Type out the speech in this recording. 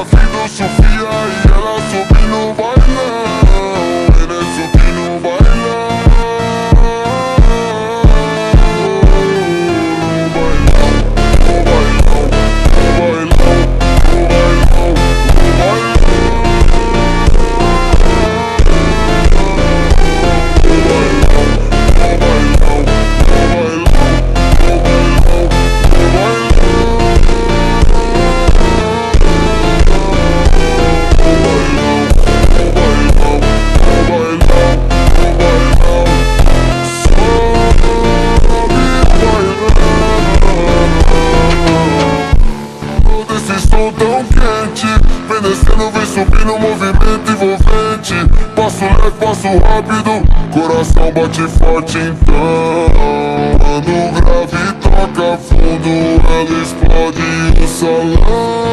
afim do Sofia e ela subir no bailão. Ele subir no bailão. Tão quente, vem descendo, vem subindo, movimento envolvente. Passo leve, passo rápido, coração bate forte então. Quando o grave toca fundo, ela explode o salão.